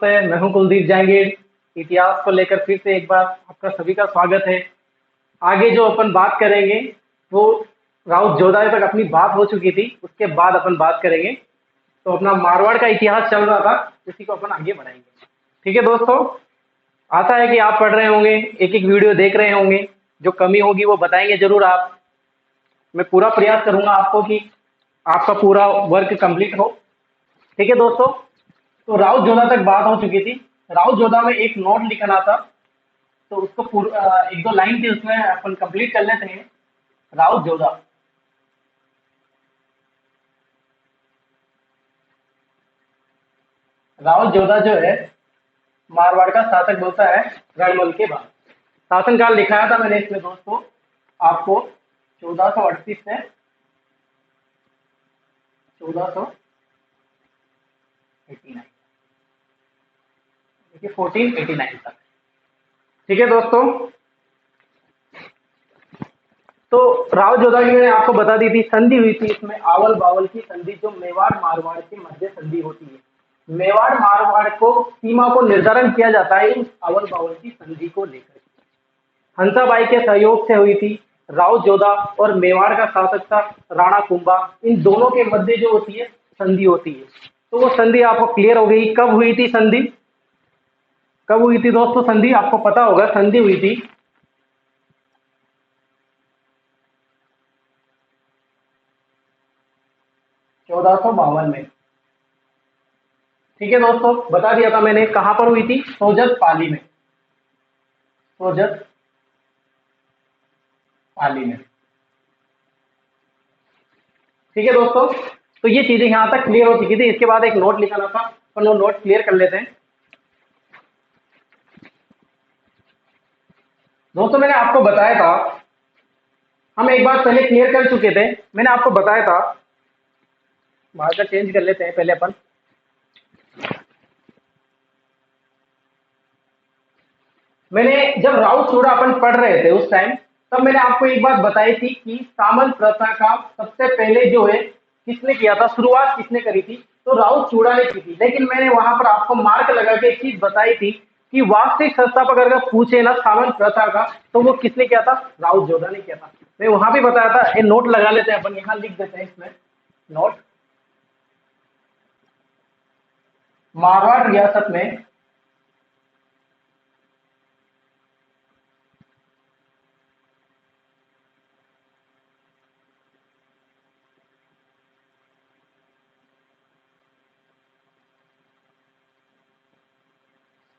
नमस्ते, मैं हूं कुलदीप जहांगीर। इतिहास को लेकर फिर से एक बार आपका सभी का स्वागत है। आगे जो अपन बात करेंगे वो राउत जोधा तक अपनी बात हो चुकी थी, उसके बाद अपन बात करेंगे। तो अपना मारवाड़ का इतिहास चल रहा था, उसी को अपन आगे बढ़ाएंगे। ठीक है दोस्तों, आशा है कि आप पढ़ रहे होंगे, एक एक वीडियो देख रहे होंगे। जो कमी होगी वो बताएंगे जरूर आप। मैं पूरा प्रयास करूंगा आपको कि आपका पूरा वर्क कंप्लीट हो। ठीक है दोस्तों, तो राउत जोधा तक बात हो चुकी थी। राउत जोधा में एक नोट लिखना था, तो उसको एक दो लाइन थी, उसमें अपन कंप्लीट कर लेते हैं। राउत जोधा। राउत जोधा जो है मारवाड़ का शासक बोलता है रणमल के बाद। शासनकाल लिखाया था मैंने इसमें दोस्तों आपको 1438 से 1489, देखिए 1489 तक। ठीक है दोस्तों, तो राव जोधा की मैंने आपको बता दी थी, संधि हुई थी इसमें आवल बावल की संधि, जो मेवाड़ मारवाड़ के मध्य संधि होती है। मेवाड़ मारवाड़ को सीमा को निर्धारण किया जाता है उस आवल बावल की संधि को लेकर। हंसाबाई के सहयोग से हुई थी। राव जोधा और मेवाड़ का शासक था राणा कुंभा, इन दोनों के मध्य जो होती है संधि होती है। तो वो संधि आपको क्लियर हो गई। कब हुई थी संधि? कब हुई थी दोस्तों संधि? आपको पता होगा संधि हुई थी 1452 में। ठीक है दोस्तों, बता दिया था मैंने कहां पर हुई थी, सोजत पाली में। सोजत पाली में। ठीक है दोस्तों, तो ये चीजें यहां तक क्लियर हो चुकी थी। इसके बाद एक नोट लिखाना था, अपन वो नोट क्लियर कर लेते हैं। दोस्तों मैंने आपको बताया था, हम एक बार पहले क्लियर कर चुके थे। मैंने आपको बताया था, मार्कर चेंज कर लेते हैं पहले अपन। मैंने जब राउत चूड़ा अपन पढ़ रहे थे उस टाइम, तब मैंने आपको एक बात बताई थी कि सामंत प्रथा का सबसे पहले जो है किसने किया था, शुरुआत किसने करी थी, तो राउत चूड़ा ने की थी। लेकिन मैंने वहां पर आपको मार्क लगा के एक चीज बताई थी कि वास्तविक संस्थापक अगर पूछे ना सामंत प्रथा का, तो वो किसने किया था, राउत जोधा ने किया था। मैं वहां भी बताया था। ये नोट लगा लेते हैं अपन, यहाँ लिख देते हैं इसमें नोट। मारवाड़ रियासत में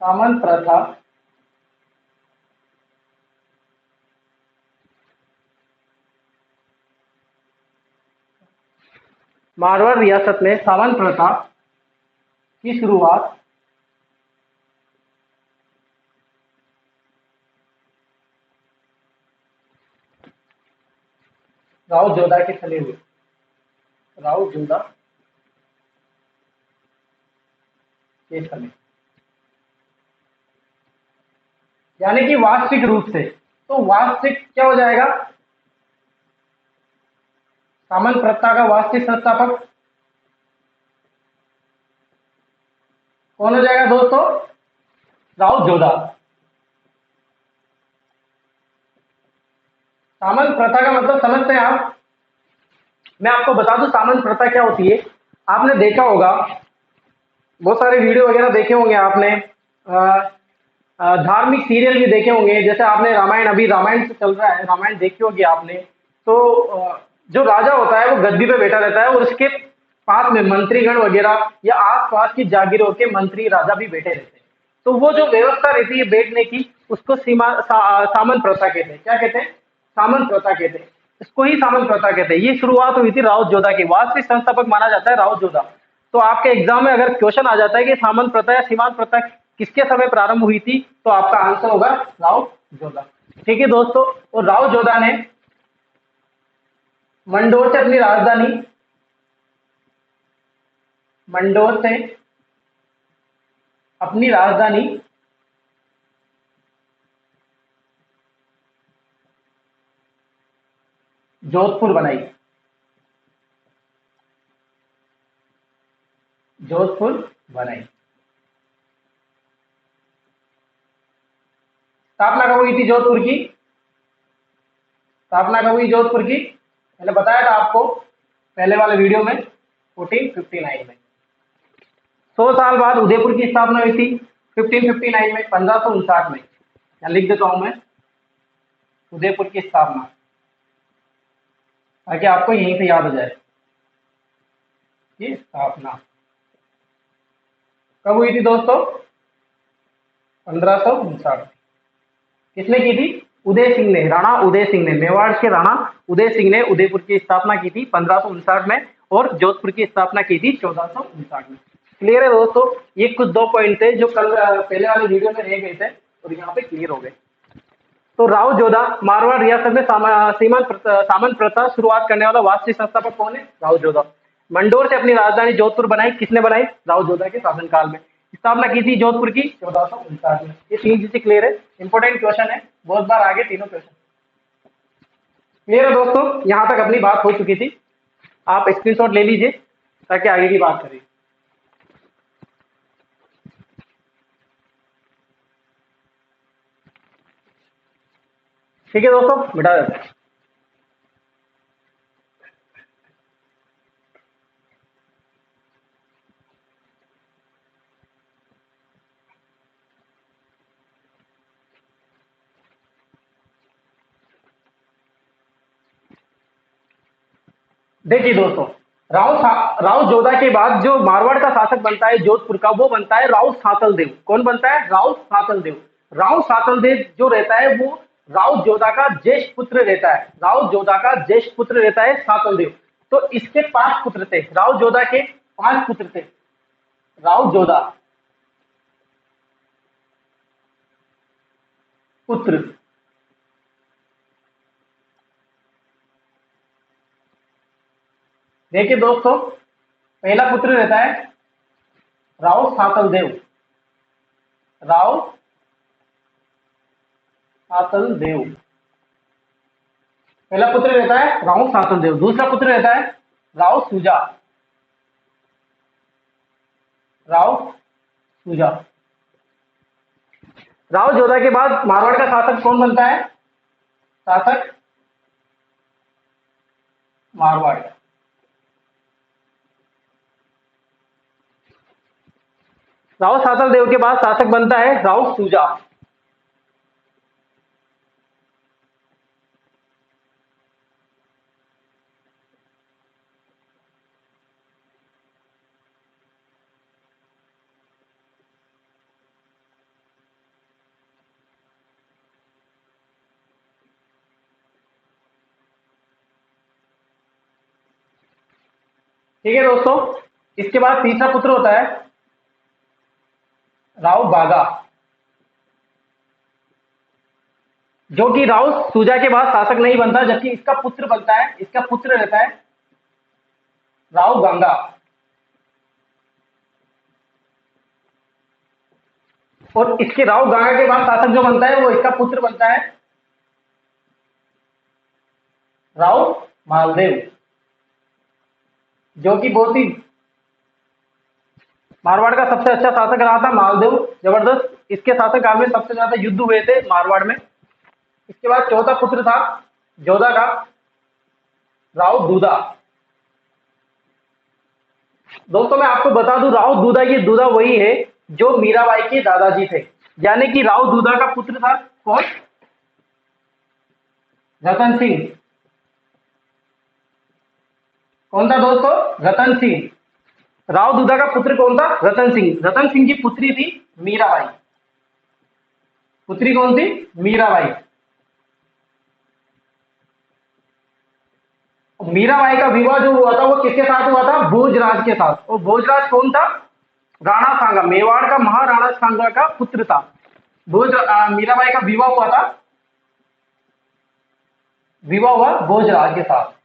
सामंत प्रथा मारवाड़ रियासत में सामंत प्रथा की शुरुआत राउत जोधा के समय हुई। राउत जोधा के समय, यानी कि वास्तविक रूप से। तो वास्तविक क्या हो जाएगा, सामंत प्रथा का वास्तविक संस्थापक कौन हो जाएगा दोस्तों, राउत जोधा। सामंत प्रथा का मतलब समझते हैं आप? मैं आपको बता दूं सामंत प्रथा क्या होती है। आपने देखा होगा, बहुत सारे वीडियो वगैरह देखे होंगे आपने, धार्मिक सीरियल भी देखे होंगे। जैसे आपने रामायण, अभी रामायण से चल रहा है, रामायण देखी होगी आपने। तो जो राजा होता है वो गद्दी पे बैठा रहता है, और उसके पास में मंत्रीगण वगैरह या आसपास की जागीरों के मंत्री राजा भी बैठे रहते हैं। तो वो जो व्यवस्था रहती है बैठने की, उसको सामंत प्रथा कहते हैं। क्या कहते हैं? सामंत प्रथा कहते हैं। इसको ही सामंत प्रथा कहते हैं। ये शुरुआत हुई थी राउत जोधा की। वास्तविक संस्थापक माना जाता है राउत जोधा। तो आपके एग्जाम में अगर क्वेश्चन आ जाता है कि सामंत प्रथा या सीमांत प्रथा किसके समय प्रारंभ हुई थी, तो आपका आंसर होगा राउत जोधा। ठीक है दोस्तों, और राउत जोधा ने मंडोर से अपनी राजधानी, मंडोर से अपनी राजधानी जोधपुर बनाई। जोधपुर बनाई। स्थापना कब हुई थी जोधपुर की? स्थापना कब हुई जोधपुर की? मैंने बताया था आपको पहले वाले वीडियो में, 1459 में। 100 साल बाद उदयपुर की स्थापना हुई थी 1559 में, 1559 में। यहाँ लिख देता हूं मैं, उदयपुर की स्थापना, ताकि आपको यहीं से याद हो जाए कि स्थापना कब हुई थी दोस्तों? 1559। किसने की थी? उदय सिंह ने, राणा उदय सिंह ने, मेवाड़ के राणा उदय सिंह ने उदयपुर की स्थापना की थी 1559 में, और जोधपुर की स्थापना की थी 1459 में। क्लियर है दोस्तों? ये कुछ 2 पॉइंट थे जो कल पहले वाले वीडियो में रह गए थे और यहाँ पे क्लियर हो गए। तो राव जोधा मारवाड़ रियासत में सामंत प्रथा शुरुआत करने वाला वास्तविक संस्थापक कौन है? राव जोधा। मंडोर से अपनी राजधानी जोधपुर बनाई, किसने बनाई? राव जोधा के शासनकाल में। स्थापना की थी जोधपुर की 1459 में। ये 3 चीजें क्लियर है, इंपॉर्टेंट क्वेश्चन है, बहुत बार आगे तीनों क्वेश्चन। क्लियर है दोस्तों? यहां तक अपनी बात हो चुकी थी, आप स्क्रीनशॉट ले लीजिए ताकि आगे की बात करें। ठीक है दोस्तों, मिटा देते हैं। देखिए दोस्तों, राव जोधा के बाद जो मारवाड़ का शासक बनता है जोधपुर का, वो बनता है राव सातल देव। कौन बनता है? राव सातल देव। राव सातल देव जो रहता है वो राव जोधा का ज्येष्ठ पुत्र रहता है। राव जोधा का ज्येष्ठ पुत्र रहता है सातल देव। तो इसके 5 पुत्र थे, राव जोधा के 5 पुत्र थे। राव जोधा पुत्र, देखिए दोस्तों, पहला पुत्र रहता है राव सातल देव। राव सातल देव पहला पुत्र रहता है राव सातल देव। दूसरा पुत्र रहता है राव सुजा। राव सुजा। राव जोधा के बाद मारवाड़ का शासक कौन बनता है? शासक मारवाड़। राव सातल देव के बाद शासक बनता है राव सुजा। ठीक है दोस्तों, इसके बाद तीसरा पुत्र होता है राव बागा, जो कि राव सुजा के बाद शासक नहीं बनता, जबकि इसका पुत्र बनता है। इसका पुत्र रहता है राव गंगा। और इसके राव गंगा के बाद शासक जो बनता है वो इसका पुत्र बनता है राव मालदेव, जो कि बहुत ही मारवाड़ का सबसे अच्छा शासक रहा था मालदेव, जबरदस्त। इसके शासक काल में सबसे ज्यादा युद्ध हुए थे मारवाड़ में। इसके बाद चौथा पुत्र था जोधा का राव दूधा। दोस्तों मैं आपको बता दूं, राव दूधा, ये दूधा वही है जो मीराबाई के दादाजी थे, यानी कि राव दूधा का पुत्र था कौन? रतन सिंह। कौन था दोस्तों? रतन सिंह। राव दूधा का पुत्र कौन था? रतन सिंह। रतन सिंह की पुत्री थी मीराबाई। पुत्री कौन थी? मीराबाई। मीराबाई का विवाह जो हुआ था वो किसके साथ हुआ था? भोजराज के साथ। और भोजराज कौन था? राणा सांगा, मेवाड़ का महाराणा सांगा का पुत्र था। मीराबाई का विवाह हुआ था, विवाह हुआ भोजराज के साथ।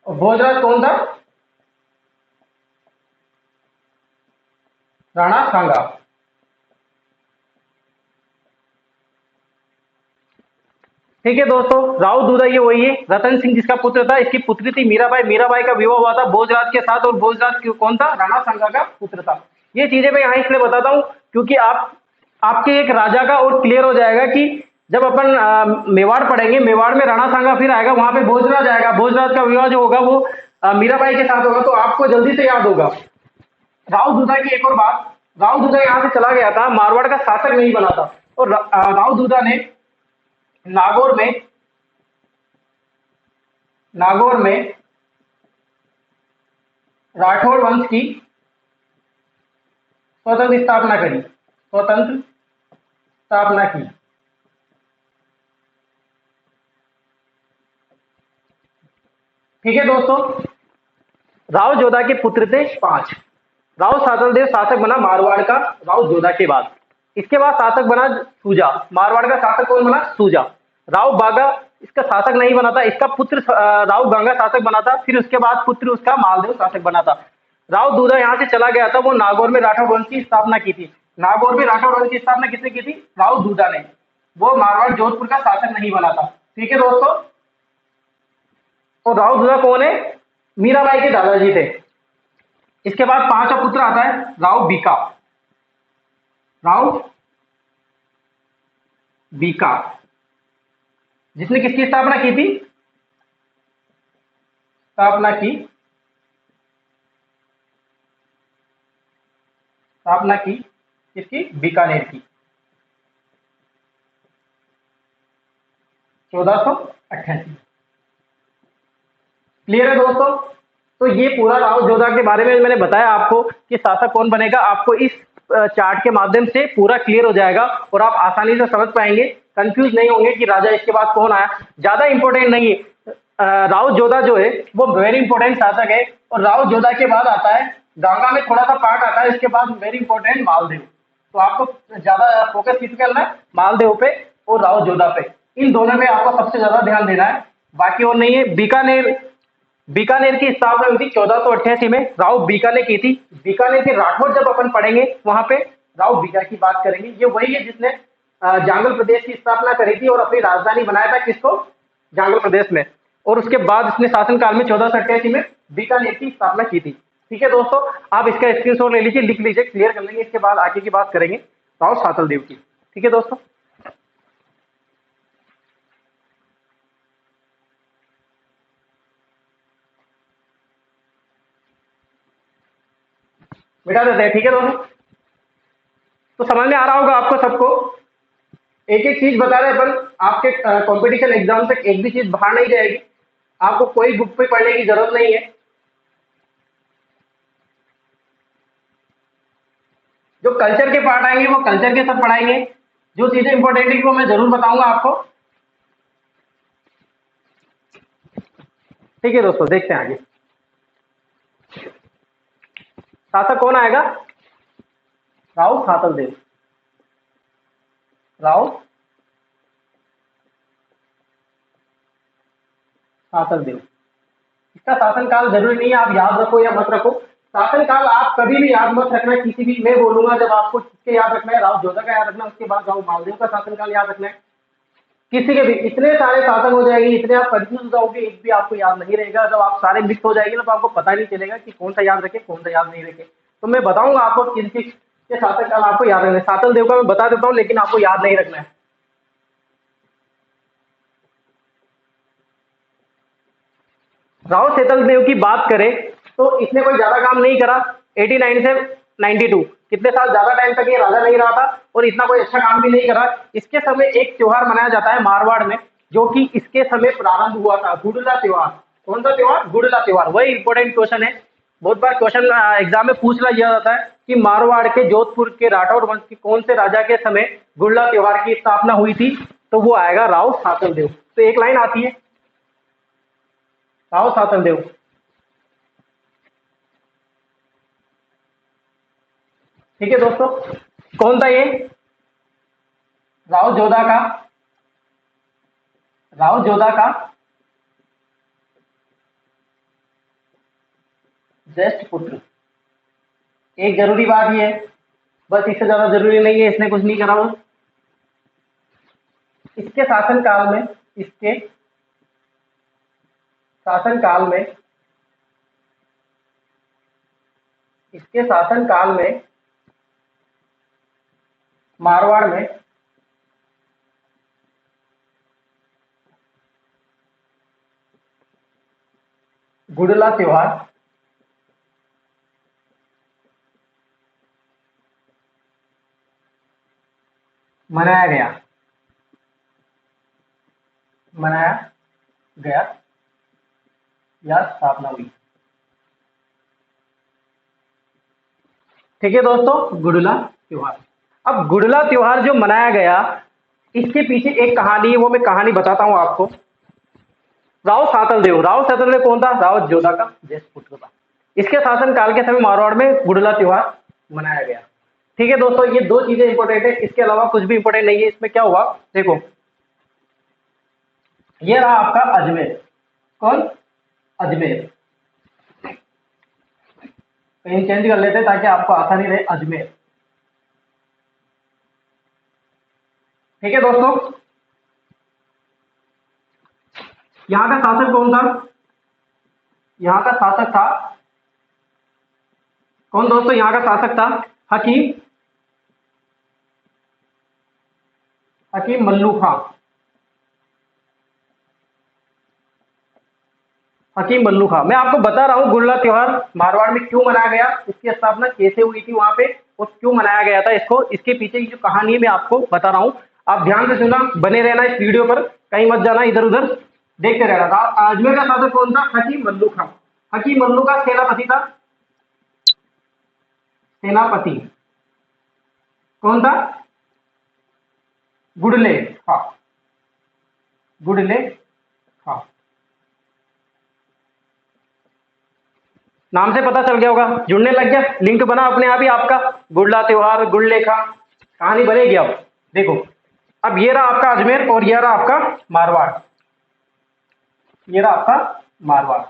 और भोजराज कौन था? राणा सांगा। ठीक है दोस्तों, राव दूधा ये वही है। रतन सिंह जिसका पुत्र था, इसकी पुत्री थी मीराबाई। मीराबाई का विवाह हुआ था भोजराज के साथ, और भोजराज कौन था? राणा सांगा का पुत्र था। ये चीजें मैं यहाँ इसलिए बताता हूँ क्योंकि आप आपके एक राजा का और क्लियर हो जाएगा कि जब अपन मेवाड़ पढ़ेंगे, मेवाड़ में राणा सांगा फिर आएगा, वहां पे भोजराज आएगा, भोजराज का विवाह जो होगा वो मीराबाई के साथ होगा, तो आपको जल्दी से याद होगा। राव दूधा की एक और बात, राव दूधा यहाँ से चला गया था, मारवाड़ का शासक नहीं बना था, और राव दूधा ने नागौर में नागौर में राठौड़ वंश की स्वतंत्र स्थापना करी, स्वतंत्र स्थापना की। ठीक है दोस्तों, राव जोधा के पुत्र थे 5। राव सातलदेव शासक बना मारवाड़ का राव जोधा के बाद। इसके बाद शासक बना सूजा, मारवाड़ का शासक कौन बना? सूजा। राव बागा इसका शासक नहीं बना था, इसका पुत्र राव गंगा शासक बना था, फिर उसके बाद पुत्र उसका मालदेव शासक बना था। राव दूधा यहाँ से चला गया था, वो नागौर में राठौर वंश की स्थापना की थी। नागौर में राठौर वंश की स्थापना किसने की थी? राव दूधा ने। वो मारवाड़ जोधपुर का शासक नहीं बना था। ठीक है दोस्तों, और राव दूधा कौन है? मीराबाई के दादाजी थे। इसके बाद 5वां पुत्र आता है राव बीका। राव बीका जिसने किसकी स्थापना की थी? स्थापना की किसकी? बीकानेर की, 1488। क्लियर है दोस्तों? तो ये पूरा राव जोधा के बारे में मैंने बताया आपको कि शासक कौन बनेगा। आपको इस चार्ट के माध्यम से पूरा क्लियर हो जाएगा और आप आसानी से समझ पाएंगे, कंफ्यूज नहीं होंगे कि राजा इसके बाद कौन आया। ज्यादा इंपॉर्टेंट नहीं है, राव जोधा जो है वो वेरी इंपॉर्टेंट शासक है। और राव जोधा के बाद आता है, गंगा में थोड़ा सा पार्ट आता है, इसके बाद वेरी इंपॉर्टेंट मालदेव। तो आपको ज्यादा फोकस किस पे करना है? मालदेव पे और राव जोधा पे, इन दोनों पे आपको सबसे ज्यादा ध्यान देना है, बाकी और नहीं है। बीकानेर, बीकानेर की स्थापना हुई थी 1488 में, राव बीका ने की थी। बीकानेर के राठौर जब अपन पढ़ेंगे वहां पे राव बीका की बात करेंगे। ये वही है जिसने जांगल प्रदेश की स्थापना करी थी और अपनी राजधानी बनाया था किसको? जांगल प्रदेश में। और उसके बाद इसने शासनकाल में 1488 में बीकानेर की स्थापना की थी। ठीक है दोस्तों, आप इसका स्क्रीनशॉट ले लीजिए, लिख लीजिए, क्लियर कर लेंगे। इसके बाद आगे की बात करेंगे राव सातल देव की। ठीक है दोस्तों, मिटा देते हैं। ठीक है दोस्तों, तो समझ में आ रहा होगा आपको सबको। एक एक चीज बता रहे अपन, आपके कंपटीशन एग्जाम तक एक भी चीज बाहर नहीं जाएगी, आपको कोई बुक पे पढ़ने की जरूरत नहीं है। जो कल्चर के पार्ट आएंगे वो कल्चर के साथ पढ़ाएंगे, जो चीजें इंपॉर्टेंट है वो मैं जरूर बताऊंगा आपको। ठीक है दोस्तों, देखते हैं आगे शासक कौन आएगा? राव सातल देव। राव सातल देव, इसका शासनकाल जरूरी नहीं है आप याद रखो या मत रखो। शासनकाल आप कभी भी याद मत रखना, किसी भी, मैं बोलूंगा जब आपको किसके याद रखना है, राव जोधा का याद रखना, उसके बाद राव मालदेव का शासनकाल याद रखना है। किसी के भी इतने सारे शासन हो जाएंगे, इतने आप कंफ्यूज हो जाओगे, एक भी आपको याद नहीं रहेगा। जब आप सारे मिक्स हो जाएंगे ना तो आपको पता नहीं चलेगा कि कौन सा याद रखे कौन सा याद नहीं रखे। तो मैं बताऊंगा आपको किन किस के शासनकाल आपको याद रखना है। सातल देव का मैं बता देता हूँ, लेकिन आपको याद नहीं रखना है। राव सेतल देव की बात करें तो इसने कोई ज्यादा काम नहीं करा। 89 से 92 कितने साल, ज्यादा टाइम तक ये राजा नहीं रहा था और इतना कोई अच्छा काम भी नहीं करा। इसके समय एक त्योहार मनाया जाता है मारवाड़ में, जो कि इसके समय प्रारंभ हुआ था, गुड़ला त्योहार। कौन सा त्योहार? गुड़ला त्योहार। वही इंपॉर्टेंट क्वेश्चन है, बहुत बार क्वेश्चन एग्जाम में पूछ लिया जाता है कि मारवाड़ के जोधपुर के राठौर वंश के कौन से राजा के समय गुड़ला त्योहार की स्थापना हुई थी? तो वो आएगा राव सातल देव। तो एक लाइन आती है राव सातल देव। ठीक है दोस्तों, कौन था ये? राव जोधा का, राव जोधा का ज्येष्ठ पुत्र। एक जरूरी बात ये है, बस इससे ज्यादा जरूरी नहीं है, इसने कुछ नहीं करा वो। इसके शासन काल में, इसके शासन काल में, इसके शासन काल में मारवाड़ में गुड़ला त्योहार मनाया गया मनाया गया या स्थापना हुई। ठीक है दोस्तों, गुड़ला त्योहार। अब गुड़ला त्योहार जो मनाया गया, इसके पीछे एक कहानी है, वो मैं कहानी बताता हूं आपको। राव सातलदेव कौन था? राव जोधा का ज्येष्ठ पुत्र था। इसके शासन काल के समय मारवाड़ में गुड़ला त्योहार मनाया गया। ठीक है दोस्तों, ये दो चीजें इंपॉर्टेंट है, इसके अलावा कुछ भी इंपॉर्टेंट नहीं है। इसमें क्या हुआ देखो, ये रहा आपका अजमेर। कौन? अजमेर। कहीं चेंज कर लेते हैं ताकि आपको आसानी रहे। अजमेर। ठीक है दोस्तों, यहां का शासक कौन था? यहां का शासक था कौन दोस्तों? यहां का शासक था हकीम हकीम मल्लू खां। हकीम मल्लू खां। मैं आपको बता रहा हूं गुड़ला त्योहार मारवाड़ में क्यों मनाया गया, इसकी स्थापना कैसे हुई थी वहां पे, और क्यों मनाया गया था इसको। इसके पीछे की जो कहानी है मैं आपको बता रहा हूं। आप ध्यान से सुनना, बने रहना इस वीडियो पर, कहीं मत जाना इधर उधर, देखते रहना था। अजमेर का शासक कौन था? हकीम मल्लू खां। हकीम मल्लू का सेनापति था, सेनापति कौन था? गुड़ले खां। गुड़ले खां। नाम से पता चल गया होगा, जुड़ने लग गया, लिंक बना अपने आप ही आपका। गुड़ला त्योहार, गुड़लेखा, कहानी बनेगी। अब देखो, अब ये रहा आपका अजमेर और ये रहा आपका मारवाड़। ये रहा आपका मारवाड़।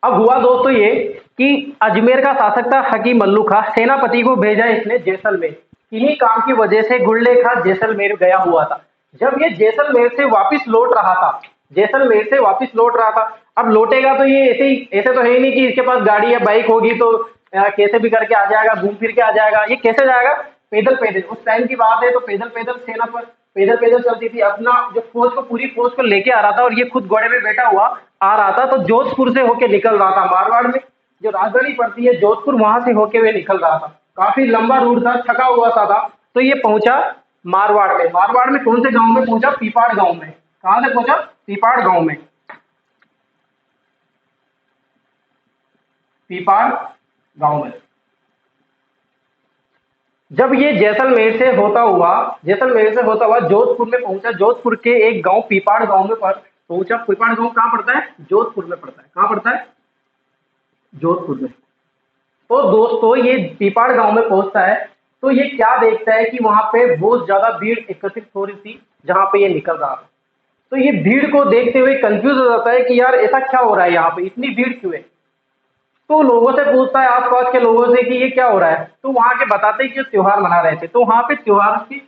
अब हुआ दोस्तों ये कि अजमेर का शासक था हकीम मल्लू खां, सेनापति को भेजा इसने जैसलमेर। किन्हीं काम की वजह से गुड़लेखा जैसलमेर गया हुआ था। जब ये जैसलमेर से वापस लौट रहा था, जैसलमेर से वापस लौट रहा था, अब लौटेगा तो ये ऐसे ही, ऐसे तो है ही नहीं कि इसके पास गाड़ी या बाइक होगी तो कैसे भी करके आ जाएगा, घूम फिर के आ जाएगा। ये कैसे जाएगा? पैदल पैदल। उस टाइम की बात है तो पैदल पैदल सेना पर पैदल पैदल चलती थी। अपना जो फौज को, पूरी फौज को लेके आ रहा था, और ये खुद घोड़े में बैठा हुआ आ रहा था। तो जोधपुर से होके निकल रहा था, मारवाड़ में जो राजधानी पड़ती है जोधपुर, वहां से होके हुए निकल रहा था। काफी लंबा रूट था, थका हुआ सा था। तो ये पहुंचा मारवाड़ में। मारवाड़ में कौन से गांव में पहुंचा? पीपाड़ गांव में। कहां से पहुंचा? पीपाड़ गांव में। पीपाड़ गांव में। जब ये जैसलमेर से होता हुआ जोधपुर में पहुंचा, जोधपुर के एक गांव पीपाड़ गांव में पहुंचा। पीपाड़ गांव कहां पड़ता है? जोधपुर में पड़ता है। कहां पड़ता है? जोधपुर में। तो दोस्तों ये पीपाड़ गांव में पहुंचता है, तो ये क्या देखता है कि वहां पे बहुत ज्यादा भीड़ एकत्रित हो रही थी जहां पे ये निकल रहा था। तो ये भीड़ को देखते हुए कंफ्यूज हो जाता है कि यार ऐसा क्या हो रहा है, यहाँ पे इतनी भीड़ क्यों है। तो लोगों से पूछता है, आसपास के लोगों से, कि ये क्या हो रहा है। तो वहां के बताते हैं कि त्योहार मना रहे थे। तो वहां पे त्योहार की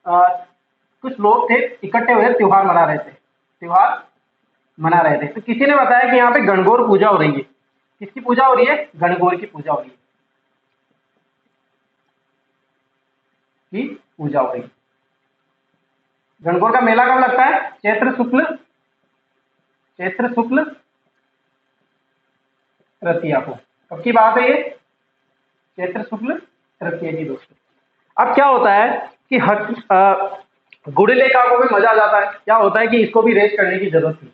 कुछ लोग थे इकट्ठे हुए, त्योहार मना रहे थे। त्योहार मना रहे थे। तो किसी ने बताया कि यहाँ पे गणगौर पूजा हो रही है। किसकी पूजा हो रही है? गणगौर की पूजा हो रही है। की पूजा हो रही है। गणगौर का मेला कब लगता है? चैत्र शुक्ल तृतीया को। कब की बात है ये? चैत्र शुक्ल तृतीया की दोस्तों। अब क्या होता है कि गुड़लेखा को भी मजा आ जाता है। क्या होता है कि इसको भी रेस्ट करने की जरूरत थी।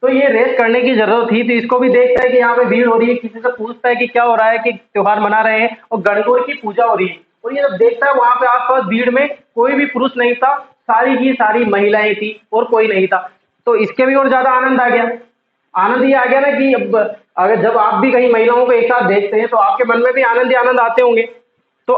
तो ये रेस्ट करने की जरूरत थी, तो इसको भी देखता है कि यहाँ पे भीड़ हो रही है, किसी से पूछता है कि क्या हो रहा है, कि त्योहार मना रहे हैं और गणगौर की पूजा हो रही है। और ये जब देखता है वहां पे आसपास भीड़ में कोई भी पुरुष नहीं था, सारी की सारी महिलाएं थी और कोई नहीं था। तो इसके भी और ज्यादा आनंद आ गया। आनंद ये आ गया ना कि अब अगर जब आप भी कहीं महिलाओं को एक साथ देखते हैं तो आपके मन में भी आनंद ही आनंद आते होंगे। तो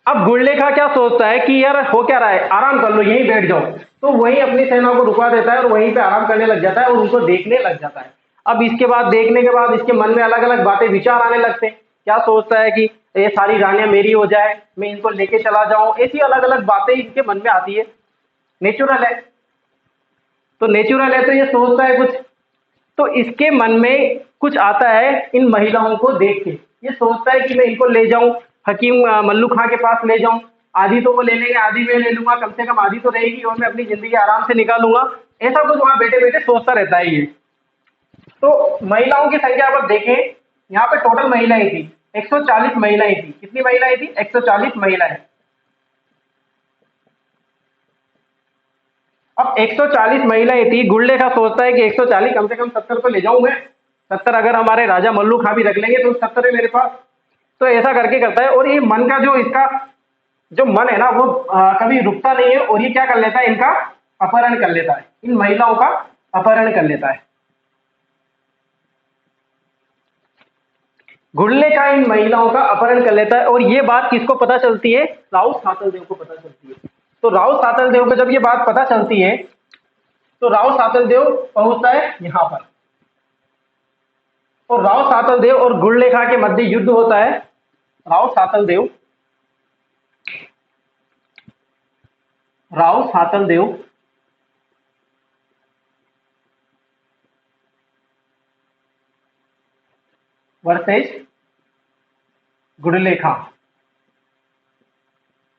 अब गुड़लेखा क्या सोचता है कि यार हो क्या रहा है, आराम कर लो, यहीं बैठ जाओ। तो वहीं अपनी सेना को रुकवा देता है और वहीं पे आराम करने लग जाता है और उनको देखने लग जाता है। अब इसके बाद, देखने के बाद, इसके मन में अलग अलग बातें, विचार आने लगते हैं। क्या सोचता है कि ये सारी रानियां मेरी हो जाए, मैं इनको लेके चला जाऊं, ऐसी अलग अलग बातें इनके मन में आती है। नेचुरल है। तो नेचुरल है तो ये सोचता है कुछ। तो इसके मन में कुछ आता है इन महिलाओं को देख के। ये सोचता है कि मैं इनको ले जाऊं, हकीम मल्लू खां के पास ले जाऊं, आधी तो वो ले लेंगे, आधी मैं ले लूंगा, कम से कम आधी तो रहेगी और मैं अपनी जिंदगी आराम से निकालूंगा। ऐसा कुछ वहां बैठे बैठे सोचता रहता है ये। तो महिलाओं की संख्या अगर देखें, यहाँ पे टोटल महिलाएं थी 140 महिलाएं थी। कितनी महिलाएं थी? 140 महिलाएं। अब 140 महिलाएं थी, गुल्ले का सोचता है कि 140 कम से कम 70 तो ले जाऊं मैं, 70 अगर हमारे राजा मल्लू खां भी रख लेंगे तो 70 है मेरे पास। तो ऐसा करके करता है, और ये मन का जो इसका जो मन है ना वो कभी रुकता नहीं है, और ये क्या कर लेता है, इनका अपहरण कर लेता है, इन महिलाओं का अपहरण कर लेता है। गुल्ले का इन महिलाओं का अपहरण कर लेता है, और ये बात किसको पता चलती है? राउत सातल देव को पता चलती है। तो राउत सातल देव को जब ये बात पता चलती है तो राव सातल देव पहुंचता है यहां पर, और राव सातल देव और गुल्ले खां के मध्य युद्ध होता है। राव सातल देव वर्सेस गुल्ले खां।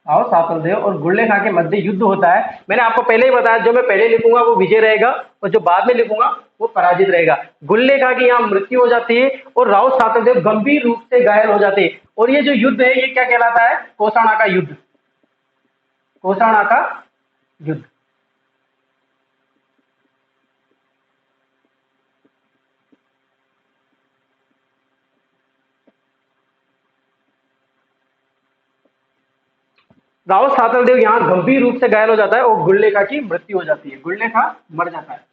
राव सातल देव और गुल्ले खां के मध्य युद्ध होता है। मैंने आपको पहले ही बताया, जो मैं पहले लिखूंगा वो विजय रहेगा और जो बाद में लिखूंगा वो पराजित रहेगा। गुल्ले खां की यहाँ मृत्यु हो जाती है और राव सातल देव गंभीर रूप से घायल हो जाते हैं। और ये जो युद्ध है ये क्या कहलाता है? कोसाणा का युद्ध। कोसाणा का युद्ध। राव सातल देव यहाँ गंभीर रूप से घायल हो जाता है और गुल्ले खां की मृत्यु हो जाती है। गुल्ले खां मर जाता है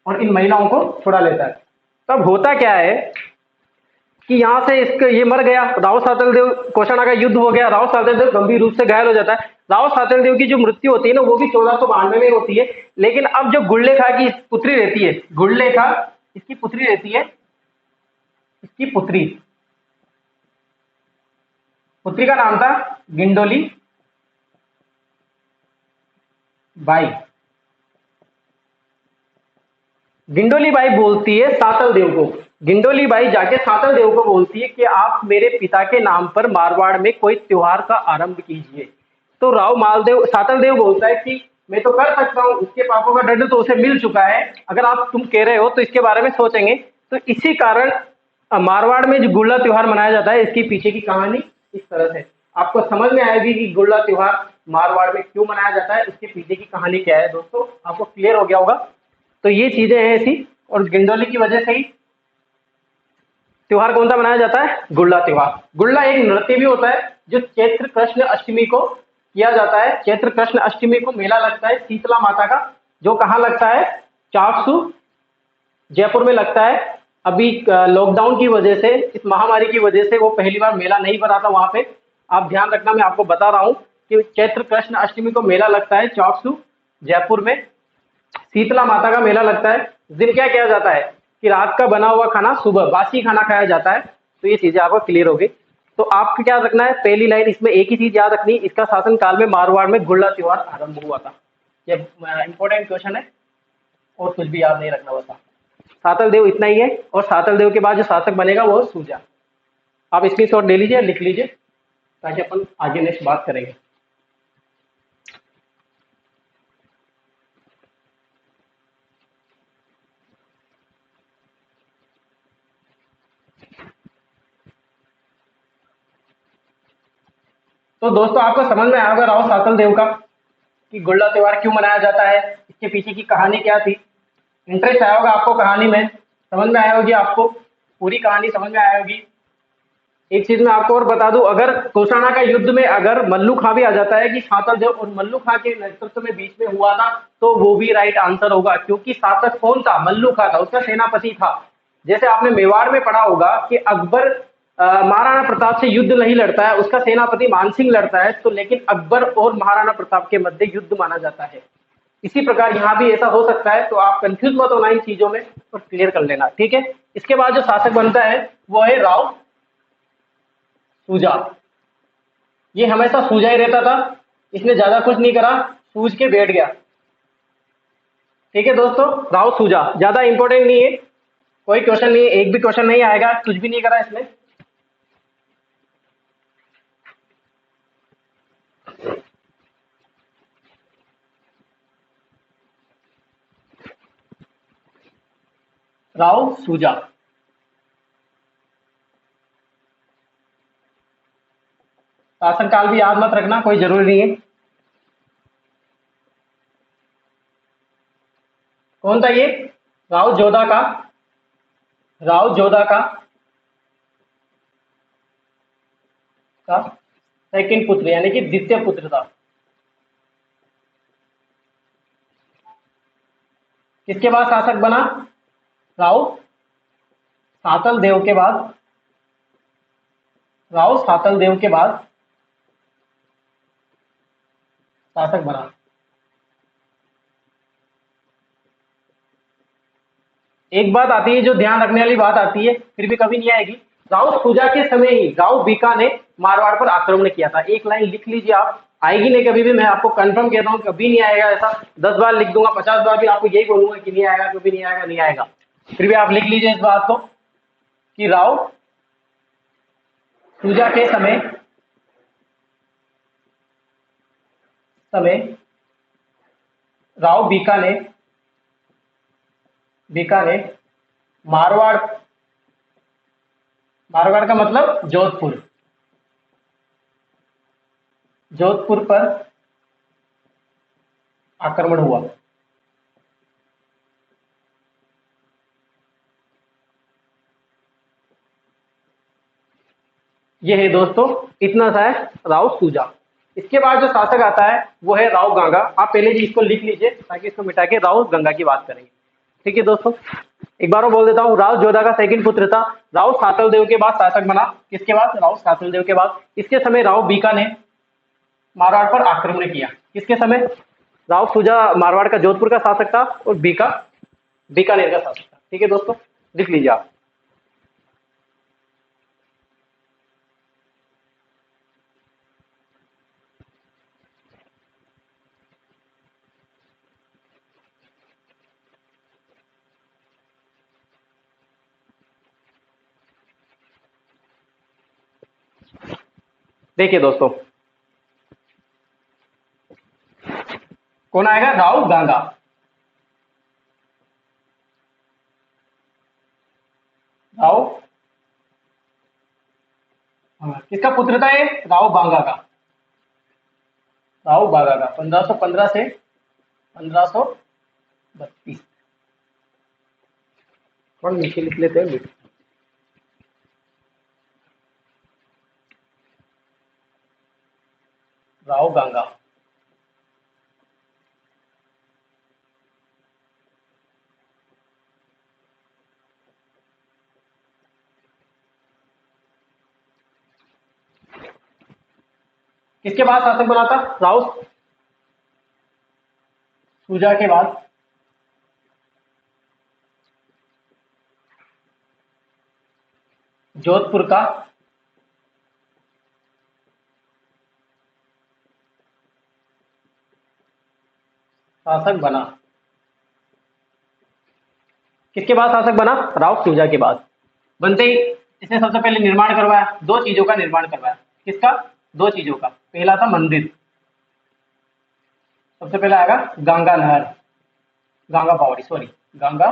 और इन महिलाओं को छुड़ा लेता है। तब होता क्या है कि यहाँ से इसके ये मर गया, राव सातल देव, कोसाणा का युद्ध हो गया, राव सातल देव गंभीर रूप से घायल हो जाता है। राव सातल देव की जो मृत्यु होती है ना वो भी 1492 में होती है। लेकिन अब जो गुल्ले खां की पुत्री रहती है, गुल्ले खां इसकी पुत्री रहती है, इसकी पुत्री का नाम था गिंडोली बाई। गिंडोली बाई बोलती है सातल देव को, गिंडोली बाई जाके सातल देव को बोलती है कि आप मेरे पिता के नाम पर मारवाड़ में कोई त्योहार का आरंभ कीजिए। तो राव मालदेव, सातल देव बोलता है कि मैं तो कर सकता हूँ, उसके पापों का दंड तो उसे मिल चुका है, अगर आप तुम कह रहे हो तो इसके बारे में सोचेंगे। तो इसी कारण मारवाड़ में जो गुल्ला त्योहार मनाया जाता है, इसके पीछे की कहानी इस तरह से आपको समझ में आएगी कि गुल्ला त्योहार मारवाड़ में क्यों मनाया जाता है, इसके पीछे की कहानी क्या है। दोस्तों आपको क्लियर हो गया होगा। तो ये चीजें हैं ऐसी, और गिंडोली की वजह से ही त्योहार कौन सा मनाया जाता है? गुल्ला त्योहार। गुल्ला एक नृत्य भी होता है जो चैत्र कृष्ण अष्टमी को किया जाता है। चैत्र कृष्ण अष्टमी को मेला लगता है शीतला माता का, जो कहाँ लगता है? चाकसू, जयपुर में लगता है। अभी लॉकडाउन की वजह से, इस महामारी की वजह से वो पहली बार मेला नहीं भरा था वहां पे। आप ध्यान रखना, मैं आपको बता रहा हूँ कि चैत्र कृष्ण अष्टमी को मेला लगता है चाकसू, जयपुर में। शीतला माता का मेला लगता है। उस दिन क्या किया जाता है कि रात का बना हुआ खाना सुबह बासी खाना खाया जाता है। तो ये चीजें आपको क्लियर हो गई। तो आपको क्या रखना है? पहली लाइन इसमें एक ही चीज याद रखनी, इसका शासन काल में मारवाड़ में गुल्ला त्योहार आरंभ हुआ था। ये इंपॉर्टेंट क्वेश्चन है और कुछ भी याद नहीं रखना होता। सातल देव इतना ही है, और सातल देव के बाद जो शासक बनेगा वो सूजा। आप स्क्रीनशॉट ले लीजिए, लिख लीजिए, ताकि अपन आगे नेक्स्ट बात करेंगे। तो दोस्तों आपको समझ में आया होगा राव सातल देव का कि गुल्ला त्योहार क्यों मनाया जाता है, इसके पीछे की कहानी क्या थी। इंटरेस्ट आया होगा आपको कहानी में, समझ में आया होगी, आपको पूरी कहानी समझ में आया होगी। एक चीज मैं आपको और बता दूं, अगर कोसाणा का युद्ध में अगर मल्लू खां भी आ जाता है कि सातल देव और मल्लू खां के नेतृत्व में बीच में हुआ था, तो वो भी राइट आंसर होगा, क्योंकि शासक कौन था? मल्लू खां था, उसका सेनापति था। जैसे आपने मेवाड़ में पढ़ा होगा कि अकबर महाराणा प्रताप से युद्ध नहीं लड़ता है, उसका सेनापति मानसिंह लड़ता है। तो लेकिन अकबर और महाराणा प्रताप के मध्य युद्ध माना जाता है। इसी प्रकार यहाँ भी ऐसा हो सकता है। तो आप कंफ्यूज मत होना इन चीजों में और क्लियर कर लेना, ठीक है। इसके बाद जो शासक बनता है वो है राव सूजा। ये हमेशा सूजा ही रहता था, इसने ज्यादा कुछ नहीं करा, सूझ के बैठ गया, ठीक है दोस्तों। राव सूजा ज्यादा इंपॉर्टेंट नहीं है, कोई क्वेश्चन नहीं है, एक भी क्वेश्चन नहीं आएगा, कुछ भी नहीं करा इसमें। राव सूजा। शासन काल भी याद मत रखना, कोई जरूरी नहीं है। कौन था ये? राव जोधा का, राव जोधा का सेकंड पुत्र, यानी कि द्वितीय पुत्र था। किसके बाद शासक बना? राव सातल देव के बाद, राव सातल देव के बाद शासक बना। एक बात आती है जो ध्यान रखने वाली बात आती है, फिर भी कभी नहीं आएगी। राव सूजा के समय ही राव बीका ने मारवाड़ पर आक्रमण किया था। एक लाइन लिख लीजिए आप, आएगी नहीं कभी भी, मैं आपको कंफर्म कहता हूं कभी नहीं आएगा ऐसा। 10 बार लिख दूंगा, 50 बार भी आपको यही बोलूंगा कि नहीं आएगा, कभी नहीं आएगा, नहीं आएगा। फिर भी आप लिख लीजिए इस बात को कि राव सूजा के समय समय राव बीका ने मारवाड़, मारवाड़ का मतलब जोधपुर, जोधपुर पर आक्रमण हुआ। ये है दोस्तों, इतना सा है राव सूजा। इसके बाद जो शासक आता है वो है राव गंगा। आप पहले जी इसको लिख लीजिए ताकि इसको मिटा के राव गंगा की बात करेंगे। ठीक है दोस्तों, एक बार मैं बोल देता हूँ, राव जोधा का सेकंड पुत्र था। राव सातल देव के बाद शासक बना। किसके बाद? राव सातल देव के बाद। इसके समय राव बीका ने मारवाड़ पर आक्रमण किया। किसके समय? राव सूजा मारवाड़ का जोधपुर का शासक था और बीका बीकानेर का शासक था। ठीक है दोस्तों, लिख लीजिए आप। देखिए दोस्तों, कौन आएगा? राव गंगा। राव, हाँ, किसका पुत्र था ये? राव बांगा का। राव बांगा का 1515 से 1532। थोड़ा नीचे लिख लेते हैं। राव गंगा। किसके बाद शासक बना था? राव सूजा के बाद जोधपुर का शासक बना। किसके बाद शासक बना? राव सूजा के बाद। बनते ही इसने सबसे पहले निर्माण करवाया, दो चीजों का निर्माण करवाया। किसका? दो चीजों का। पहला था मंदिर, सबसे पहले आएगा गंगा नहर, गंगा बावड़ी, सॉरी गंगा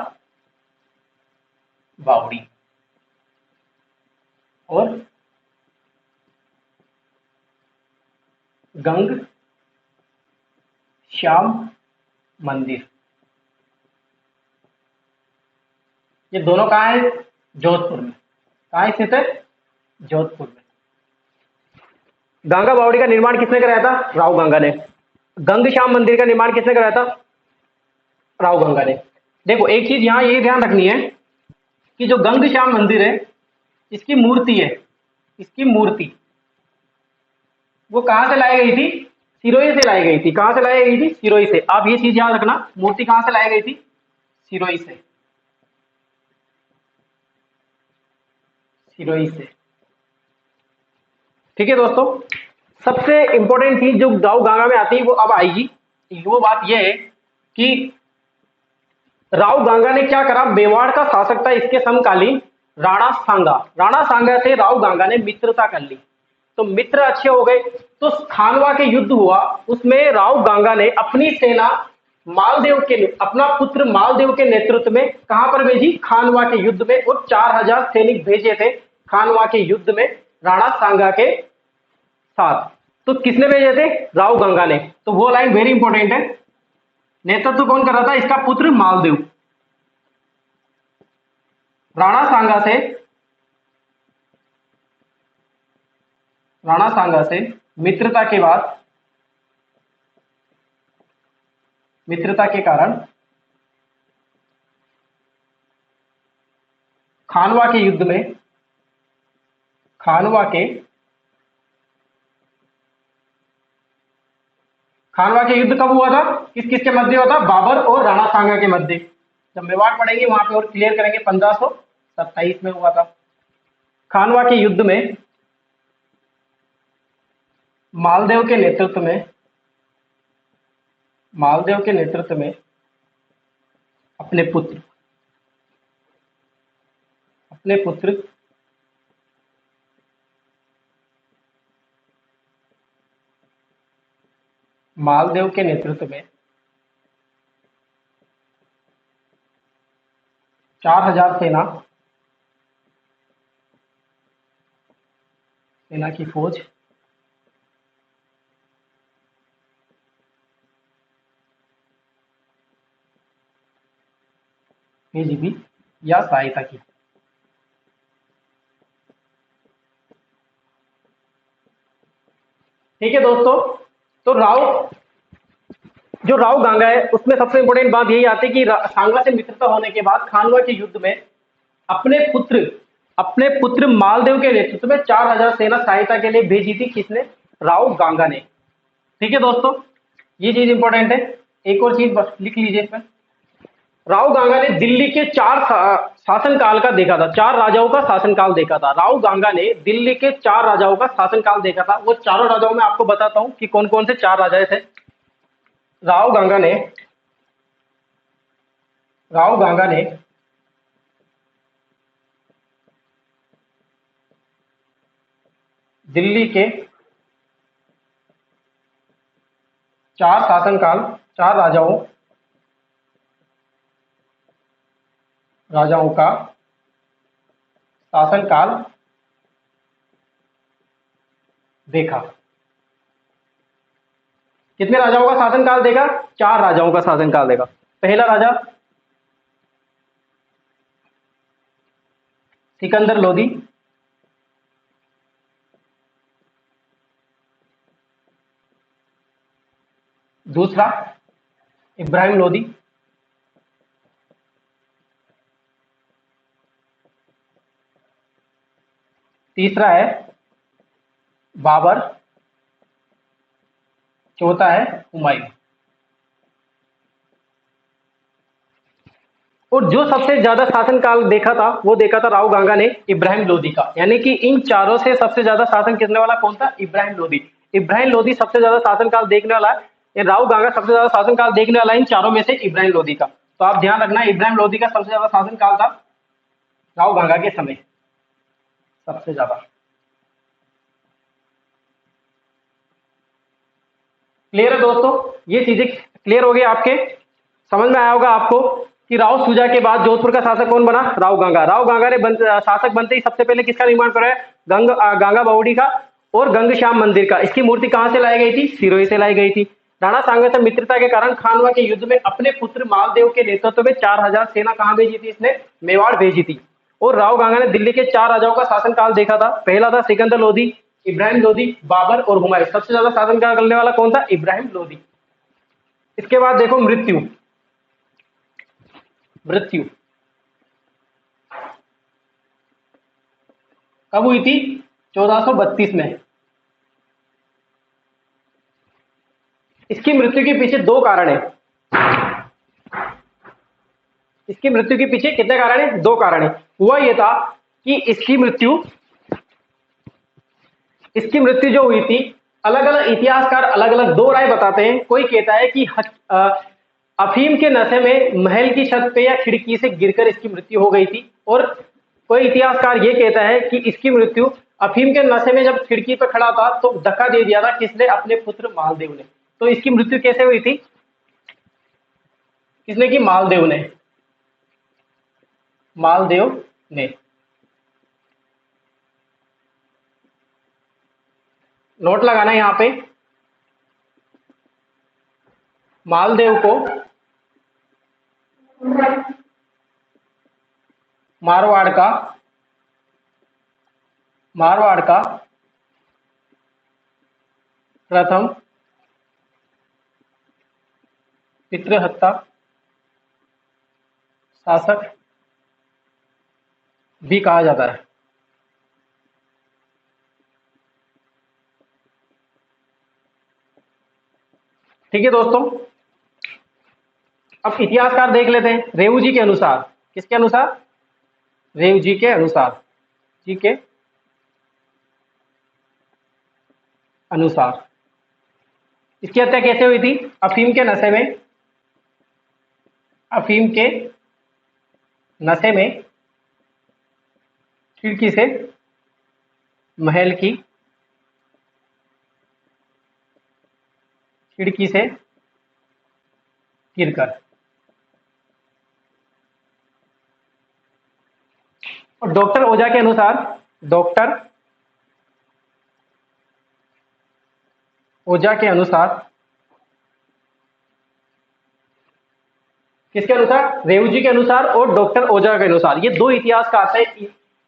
बावड़ी, और गंग श्याम मंदिर। ये दोनों कहाँ है? जोधपुर में। कहाँ स्थित है? जोधपुर में। गंगा बावड़ी का निर्माण किसने कराया था? राव गंगा ने। गंग श्याम मंदिर का निर्माण किसने कराया था? राव गंगा ने। देखो एक चीज यहाँ ये ध्यान रखनी है कि जो गंग श्याम मंदिर है, इसकी मूर्ति है, इसकी मूर्ति वो कहां से लाई गई थी? सिरोही से लाई गई थी। कहां से लाई गई थी? सिरोही से। आप ये चीज याद रखना, मूर्ति कहां से लाई गई थी? सिरोही से, सिरोही से। ठीक है दोस्तों, सबसे इंपॉर्टेंट चीज जो राव गंगा में आती है वो अब आएगी। वो बात यह है कि राव गांगा ने क्या करा, मेवाड़ का शासक था इसके समकालीन राणा सांगा, राणा सांगा से राव गांगा ने मित्रता कर ली, तो मित्र अच्छे हो गए। तो खानवा के युद्ध हुआ, उसमें राव गांगा ने अपनी सेना मालदेव के, अपना पुत्र मालदेव के नेतृत्व में कहां पर भेजी, खानवा के युद्ध में, और 4000 सैनिक भेजे थे खानवा के युद्ध में राणा सांगा के साथ। तो किसने भेजे थे, राव गंगा ने। तो वो लाइन वेरी इंपॉर्टेंट है। नेतृत्व कौन कर रहा था, इसका पुत्र मालदेव। राणा सांगा से, राणा सांगा से मित्रता के बाद, मित्रता के कारण खानवा के युद्ध में, खानवा के युद्ध कब हुआ था, किस किस के मध्य हुआ था, बाबर और राणा सांगा के मध्य। जब मेवाड़ पढ़ेंगे वहां पे और क्लियर करेंगे, 1527 में हुआ था। खानवा के युद्ध में मालदेव के नेतृत्व में, मालदेव के नेतृत्व में अपने पुत्र, अपने पुत्र मालदेव के नेतृत्व में 4000 सेना की फौज भेजी थी या सहायता की। ठीक है दोस्तों, तो जो राव गांगा है उसमें सबसे इंपॉर्टेंट बात यही आती है कि सांगा से मित्रता होने के बाद खानवा के युद्ध में अपने पुत्र मालदेव के नेतृत्व में 4000 सेना सहायता के लिए भेजी थी, किसने, राव गांगा ने। ठीक है दोस्तों, ये चीज इंपॉर्टेंट है। एक और चीज बस लिख लीजिए इसमें, राव गांगा ने दिल्ली के 4 शासनकाल का देखा था, 4 राजाओं का शासनकाल देखा था। राव गांगा ने दिल्ली के 4 राजाओं का शासनकाल देखा था। वो चारों राजाओं में आपको बताता हूं कि कौन कौन से 4 राजा थे। राव गांगा ने दिल्ली के 4 शासनकाल, 4 राजाओं का शासनकाल देखा। कितने राजाओं का शासनकाल देखा, 4 राजाओं का शासनकाल देखा। पहला राजा सिकंदर लोदी, दूसरा इब्राहिम लोदी, तीसरा है बाबर, चौथा है हुमायूं। और जो सबसे ज्यादा शासनकाल देखा था वो देखा था राव गांगा ने इब्राहिम लोदी का। यानी कि इन चारों से सबसे ज्यादा शासन करने वाला कौन था, इब्राहिम लोदी। इब्राहिम लोदी सबसे ज्यादा शासनकाल देखने वाला है, राव गांगा सबसे ज्यादा शासनकाल देखने वाला इन चारों में से इब्राहिम लोदी का। तो आप ध्यान रखना, इब्राहिम लोदी का सबसे ज्यादा शासनकाल था राव गांगा के समय, सबसे ज्यादा। क्लियर है दोस्तों, ये चीजें क्लियर हो गई आपके, समझ में आया होगा आपको कि राव सुजा के बाद जोधपुर का शासक कौन बना, राव गांगा। राव गांगा ने शासक बनते ही सबसे पहले किसका निर्माण कराया, गंगा बावड़ी का और गंगश्याम मंदिर का। इसकी मूर्ति कहां से लाई गई थी, सिरोही से लाई गई थी। राणा सांगा से मित्रता के कारण खानवा के युद्ध में अपने पुत्र मालदेव के नेतृत्व में 4000 सेना कहां भेजी थी, इसने मेवाड़ भेजी थी। और राव गांगा ने दिल्ली के 4 राजाओं का शासनकाल देखा था। पहला था सिकंदर लोदी, इब्राहिम लोदी, बाबर और हुमायूं। सबसे ज्यादा शासनकाल करने वाला कौन था, इब्राहिम लोदी। इसके बाद देखो मृत्यु कब हुई थी, 1432 में। इसकी मृत्यु के पीछे 2 कारण है। इसकी मृत्यु के पीछे कितने कारण है, 2 कारण है। हुआ यह था कि इसकी मृत्यु जो हुई थी, अलग अलग इतिहासकार अलग अलग 2 राय बताते हैं। कोई कहता है कि अफीम के नशे में महल की छत पे या खिड़की से गिरकर इसकी मृत्यु हो गई थी। और कोई इतिहासकार ये कहता है कि इसकी मृत्यु अफीम के नशे में जब खिड़की पे खड़ा था तो धक्का दे दिया था किसने, अपने पुत्र मालदेव ने। तो इसकी मृत्यु कैसे हुई थी, किसने की, मालदेव ने, मालदेव ने। नोट लगाना है यहां पे, मालदेव को मारवाड़ का प्रथम पितृहत्या शासक भी कहा जाता है। ठीक है दोस्तों, अब इतिहासकार देख लेते हैं रेवू जी के अनुसार। किसके अनुसार, रेव जी के अनुसार, जी के अनुसार इसकी हत्या कैसे हुई थी, अफीम के नशे में, अफीम के नशे में खिड़की से महल की खिड़की से गिरकर। और डॉक्टर ओझा के अनुसार, डॉक्टर ओझा के अनुसार, किसके अनुसार, रेवू जी के अनुसार और डॉक्टर ओझा के अनुसार, ये दो इतिहासकार थे।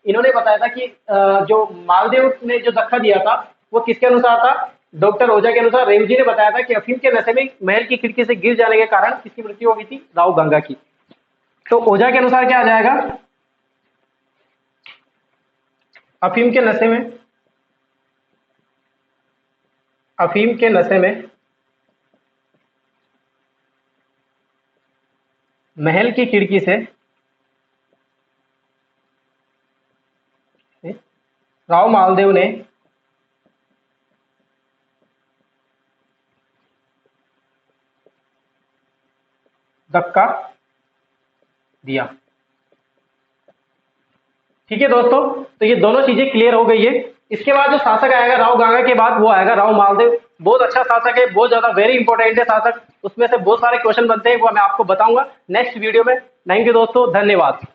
इन्होंने बताया था कि जो मालदेव ने जो धक्का दिया था वो किसके अनुसार था, डॉक्टर ओझा के अनुसार। रेवू जी ने बताया था कि अफीम के नशे में महल की खिड़की से गिर जाने के कारण किसकी मृत्यु हो गई थी, राव गंगा की। तो ओझा के अनुसार क्या आ जाएगा, अफीम के नशे में, अफीम के नशे में महल की खिड़की से राव मालदेव ने धक्का दिया। ठीक है दोस्तों, तो ये दोनों चीजें क्लियर हो गई है। इसके बाद जो शासक आएगा राव गंगा के बाद, वो आएगा राव मालदेव। बहुत अच्छा शासक है, बहुत ज्यादा वेरी इंपॉर्टेंट है शासक। उसमें से बहुत सारे क्वेश्चन बनते हैं, वो मैं आपको बताऊंगा नेक्स्ट वीडियो में। थैंक यू दोस्तों, धन्यवाद।